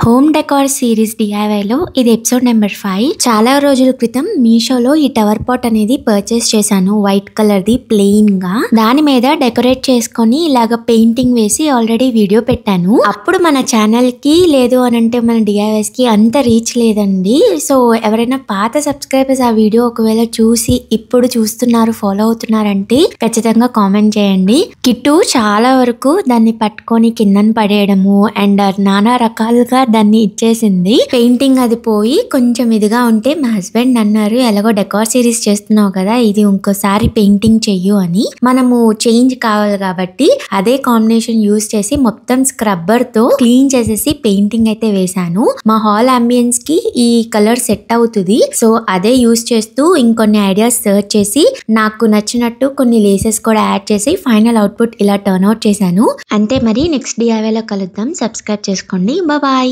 Home decor series డిఐవైలో ఇది episode number 5. చాలా రోజుల క్రితం మీషోలో ఈ టవర్ పాట్ అనేది పర్చేస్ చేశాను. వైట్ కలర్ ది ప్లెయిన్ గా దాని మీద డెకరేట్ చేసుకొని ఇలాగ పెయింటింగ్ వేసి ఆల్రెడీ వీడియో పెట్టాను. అప్పుడు మన ఛానల్ కి లేదు అనంటే మన డిఐవైస్ కి అంత రీచ్ లేదండి. సో ఎవరైనా పాత సబ్స్క్రైబర్స్ ఆ వీడియో ఒకవేళ చూసి ఇప్పుడు చూస్తున్నారు, ఫాలో అవుతున్నారంటే ఖచ్చితంగా కామెంట్ చేయండి. కిట్టు చాలా వరకు దాన్ని పట్టుకొని కిందన పడేయడము అండ్ నానా రకాలుగా దాన్ని ఇచ్చేసింది. పెయింటింగ్ అది పోయి కొంచెం ఇదిగా ఉంటే మా హస్బెండ్ అన్నారు, ఎలాగో డెకార్ సిరీస్ చేస్తున్నావు కదా, ఇది ఇంకోసారి పెయింటింగ్ చెయ్యు అని. మనము చేంజ్ కావాలి కాబట్టి అదే కాంబినేషన్ యూజ్ చేసి మొత్తం స్క్రబ్బర్ తో క్లీన్ చేసేసి పెయింటింగ్ అయితే వేసాను. మా హాల్ అంబియన్స్ కి ఈ కలర్ సెట్ అవుతుంది. సో అదే యూజ్ చేస్తూ ఇంకొన్ని ఐడియాస్ సర్చ్ చేసి నాకు నచ్చినట్టు కొన్ని లేసెస్ కూడా యాడ్ చేసి ఫైనల్ అవుట్పుట్ ఇలా టర్న్ అవుట్ చేశాను. అంతే, మరి నెక్స్ట్ డిఐవైలో కలుద్దాం. సబ్స్క్రైబ్ చేసుకోండి. బాయ్.